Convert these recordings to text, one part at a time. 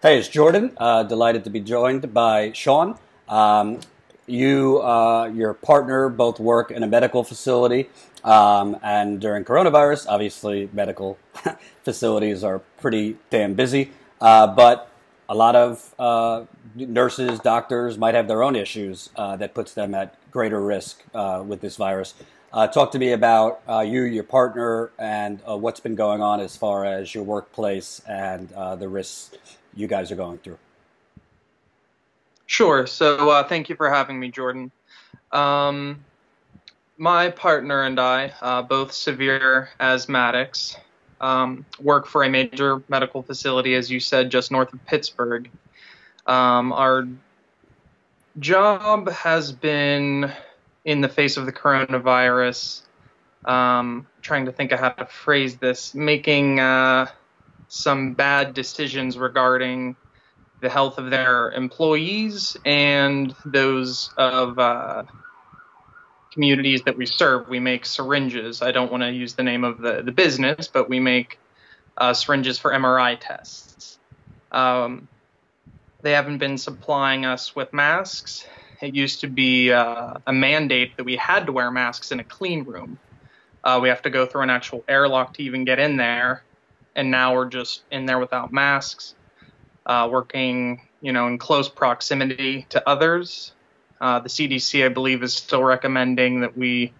Hey, it's Jordan. Delighted to be joined by Sean. Your partner both work in a medical facility, and during coronavirus, obviously medical facilities are pretty damn busy. But a lot of nurses, doctors might have their own issues that puts them at greater risk with this virus. Talk to me about your partner, and what's been going on as far as your workplace and the risks you guys are going through. Sure. So thank you for having me, Jordan. My partner and I, both severe asthmatics, work for a major medical facility, as you said, just north of Pittsburgh. Our job has been, in the face of the coronavirus, trying to think of how to phrase this, making some bad decisions regarding the health of their employees and those of communities that we serve. We make syringes. I don't want to use the name of the business, but we make syringes for MRI tests. They haven't been supplying us with masks. It used to be a mandate that we had to wear masks in a clean room. We have to go through an actual airlock to even get in there, and now we're just in there without masks, working, in close proximity to others. The CDC, I believe, is still recommending that we,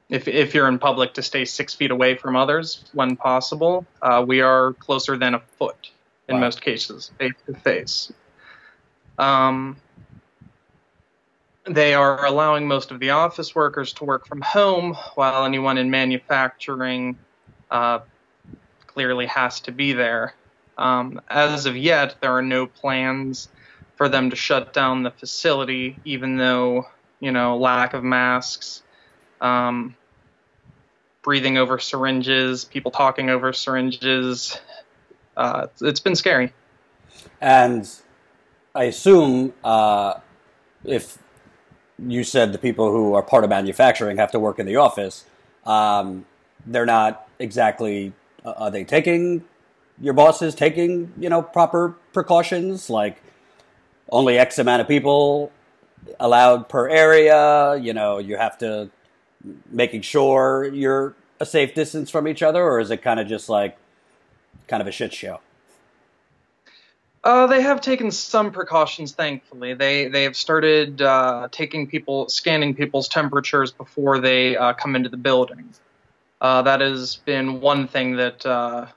if you're in public, to stay 6 feet away from others when possible. We are closer than a foot in most cases, face to face. They are allowing most of the office workers to work from home, while anyone in manufacturing clearly has to be there. As of yet, there are no plans for them to shut down the facility, even though, lack of masks, breathing over syringes, people talking over syringes. It's been scary. And I assume if you said the people who are part of manufacturing have to work in the office, they're not exactly, are they taking, your bosses taking, proper precautions, like only X amount of people allowed per area, you have to, making sure you're a safe distance from each other, or is it kind of just like, kind of a shit show? They have taken some precautions, thankfully. They have started scanning people's temperatures before they come into the building. That has been one thing that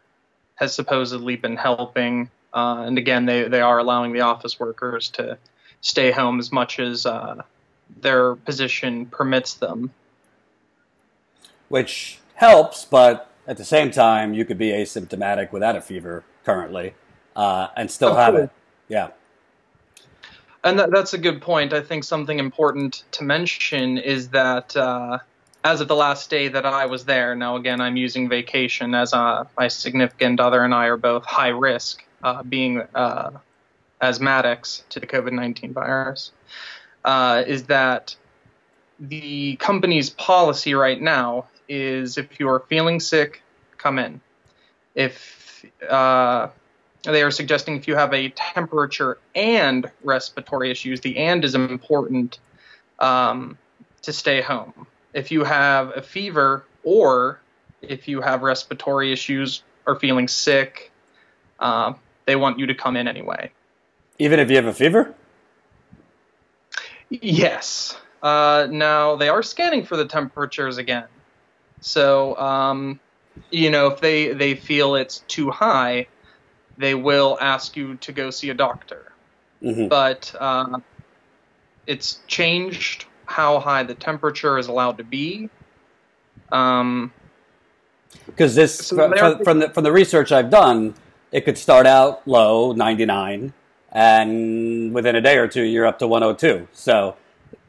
has supposedly been helping. And again, they are allowing the office workers to stay home as much as their position permits them. Which helps, but at the same time, you could be asymptomatic without a fever currently. And still have it. Yeah. And that's a good point. I think something important to mention is that as of the last day that I was there, now again, I'm using vacation, as my significant other and I are both high risk, being asthmatics to the COVID-19 virus, is that the company's policy right now is, if you are feeling sick, come in. If they are suggesting if you have a temperature and respiratory issues, the and is important, to stay home. If you have a fever, or if you have respiratory issues or feeling sick, they want you to come in anyway. Even if you have a fever? Yes. Now, they are scanning for the temperatures again. So, if they feel it's too high, they will ask you to go see a doctor. Mm-hmm. But it's changed how high the temperature is allowed to be. Because this, from the research I've done, it could start out low, 99, and within a day or two, you're up to 102. So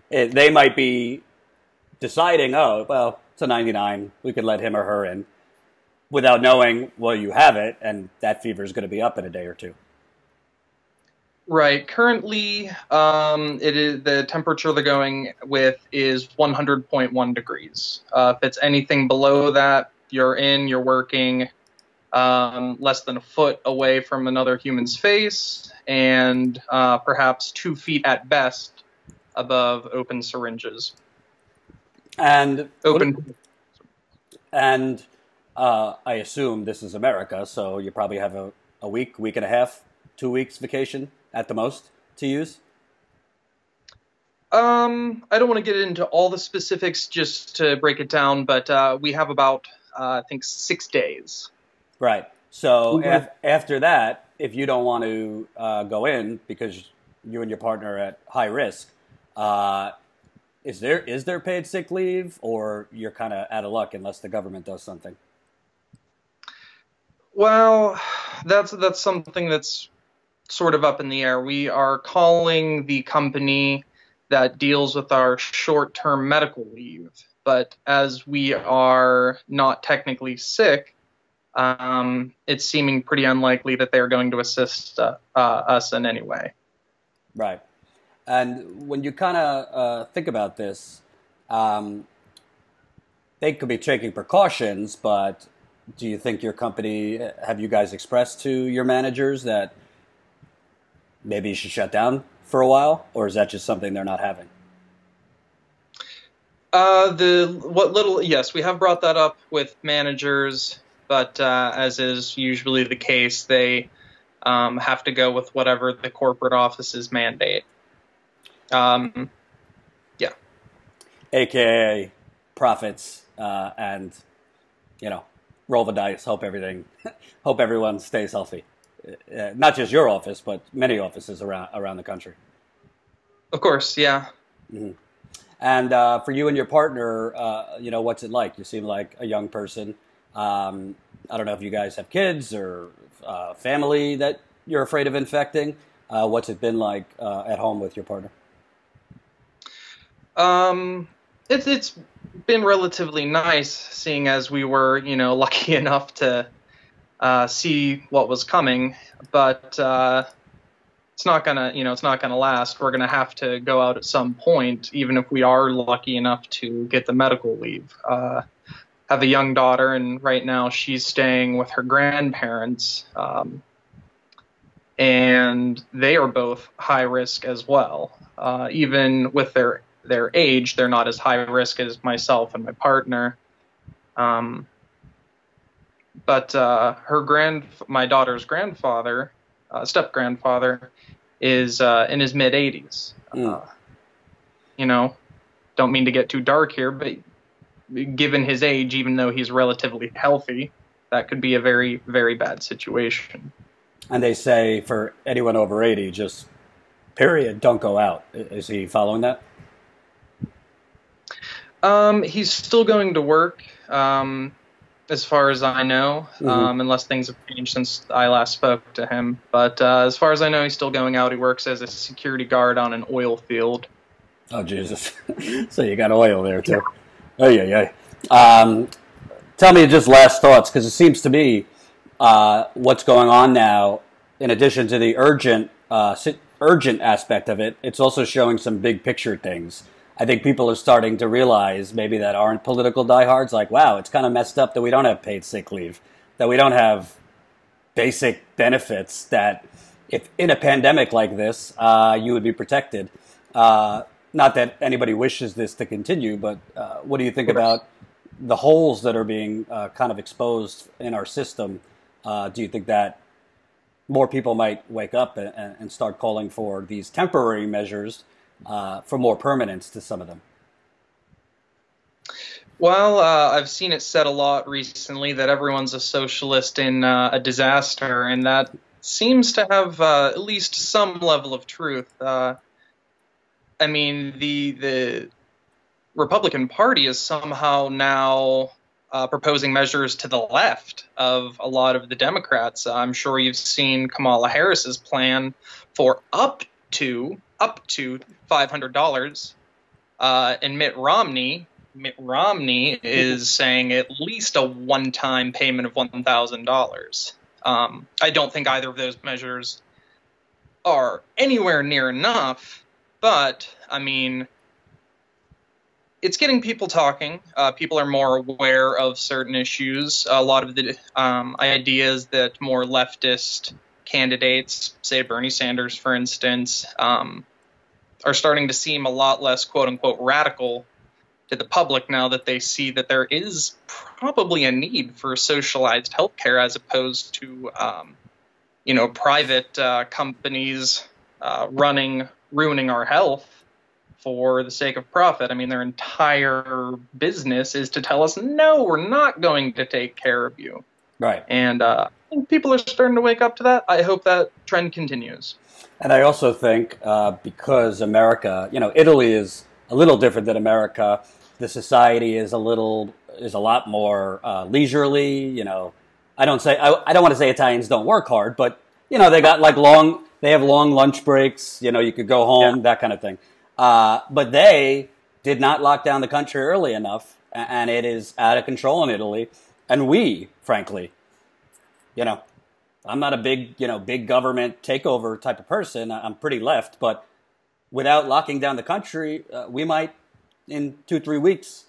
they might be deciding, oh, well, it's a 99, we could let him or her in, without knowing, well, you have it, and that fever is going to be up in a day or two. Right. Currently, it is the temperature they're going with is 100.1 degrees. If it's anything below that, you're working. less than a foot away from another human's face, and perhaps 2 feet at best above open syringes. And Open. and I assume this is America, so you probably have a week, week and a half, 2 weeks vacation at the most to use. I don't want to get into all the specifics just to break it down, but we have about, I think, 6 days. Right. So Mhm. after that, if you don't want to go in because you and your partner are at high risk, uh, is there paid sick leave, or you're kind of out of luck unless the government does something? Well, that's something that's sort of up in the air. We are calling the company that deals with our short-term medical leave, but as we are not technically sick, it's seeming pretty unlikely that they're going to assist us in any way. Right. And when you kind of think about this, um, they could be taking precautions, but do you think your company, have you guys expressed to your managers that maybe you should shut down for a while, or is that just something they're not having? Yes, we have brought that up with managers, but as is usually the case, they have to go with whatever the corporate offices mandate. Um, yeah. AKA profits, and you know, roll the dice, hope everything, hope everyone stays healthy. Not just your office, but many offices around the country. Of course, yeah. Hmm. And for you and your partner, what's it like? You seem like a young person. I don't know if you guys have kids or family that you're afraid of infecting. What's it been like at home with your partner? It's been relatively nice, seeing as we were, lucky enough to see what was coming, but it's not gonna last. We're gonna have to go out at some point, even if we are lucky enough to get the medical leave. Have a young daughter, and right now she's staying with her grandparents, and they are both high risk as well. Even with their age, they're not as high risk as myself and my partner. Um, but my daughter's grandfather, step grandfather, is in his mid 80s. Mm. Don't mean to get too dark here, but given his age, even though he's relatively healthy, that could be a very, very bad situation. And they say for anyone over 80, just period, don't go out. Is he following that? He's still going to work, as far as I know, Mm-hmm. unless things have changed since I last spoke to him. But as far as I know, he's still going out. He works as a security guard on an oil field. Oh, Jesus. So you got oil there, too. Oh, yeah, yeah. Tell me just last thoughts, because it seems to me what's going on now, in addition to the urgent aspect of it, it's also showing some big picture things. I think people are starting to realize, maybe that aren't political diehards, like, wow, it's kind of messed up that we don't have paid sick leave, that we don't have basic benefits, that if in a pandemic like this, you would be protected. Not that anybody wishes this to continue, but what do you think about the holes that are being kind of exposed in our system? Do you think that more people might wake up and start calling for these temporary measures for more permanence to some of them? Well, I've seen it said a lot recently that everyone's a socialist in a disaster, and that seems to have at least some level of truth. I mean, the Republican Party is somehow now proposing measures to the left of a lot of the Democrats. I'm sure you've seen Kamala Harris's plan for up to $500, and Mitt Romney is saying at least a one-time payment of $1,000. I don't think either of those measures are anywhere near enough, but I mean, it's getting people talking. People are more aware of certain issues. A lot of the ideas that more leftist candidates, say Bernie Sanders, for instance, are starting to seem a lot less quote unquote radical to the public now that they see that there is probably a need for socialized healthcare as opposed to, private companies ruining our health for the sake of profit. I mean, their entire business is to tell us, no, we're not going to take care of you. Right. And I think people are starting to wake up to that. I hope that trend continues. And I also think because America, Italy is a little different than America. The society is a lot more leisurely. I don't want to say Italians don't work hard, but they got they have long lunch breaks. You could go home, that kind of thing. But they did not lock down the country early enough, and it is out of control in Italy. And we, frankly, I'm not a big government takeover type of person. I'm pretty left, but without locking down the country, we might, in 2-3 weeks,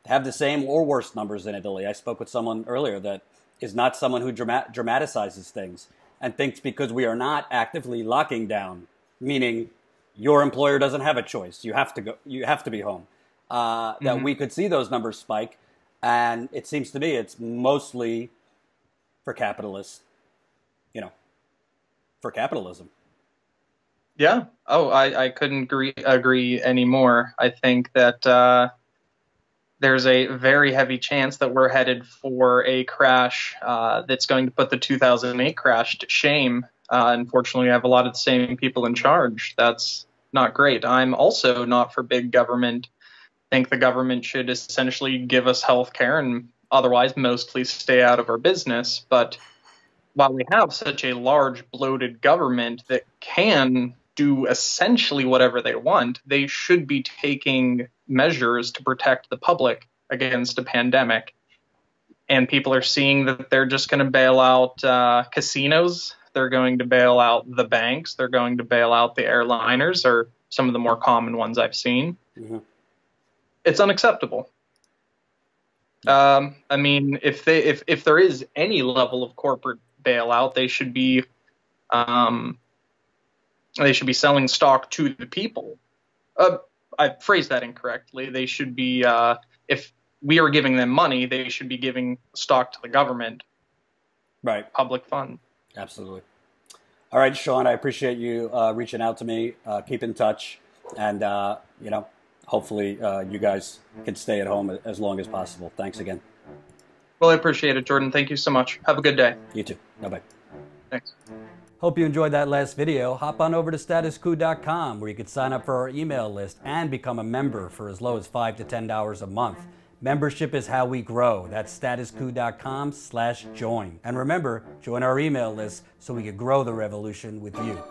have the same or worse numbers in Italy. I spoke with someone earlier that is not someone who dramatizes things and thinks because we are not actively locking down, meaning your employer doesn't have a choice. You have to be home. That we could see those numbers spike. And it seems to me it's mostly for capitalists, for capitalism. Yeah. Oh, I couldn't agree anymore. I think that there's a very heavy chance that we're headed for a crash that's going to put the 2008 crash to shame. Unfortunately, I have a lot of the same people in charge. That's not great. I'm also not for big government. I think the government should essentially give us health care and otherwise mostly stay out of our business. But while we have such a large, bloated government that can do essentially whatever they want, they should be taking measures to protect the public against a pandemic. And people are seeing that they're just going to bail out casinos. They're going to bail out the banks. They're going to bail out the airliners, or some of the more common ones I've seen. Mm-hmm. It's unacceptable. I mean, if there is any level of corporate bailout, they should be selling stock to the people. I phrased that incorrectly. They should be, if we are giving them money, they should be giving stock to the government. Right. Public fund. Absolutely. All right, Sean, I appreciate you reaching out to me. Keep in touch. And, hopefully you guys can stay at home as long as possible. Thanks again. Well, I appreciate it, Jordan. Thank you so much. Have a good day. You too. Bye-bye. Thanks. Hope you enjoyed that last video. Hop on over to statuscoup.com where you can sign up for our email list and become a member for as low as $5 to $10 a month. Membership is how we grow. That's statuscoup.com/join. And remember, join our email list so we can grow the revolution with you.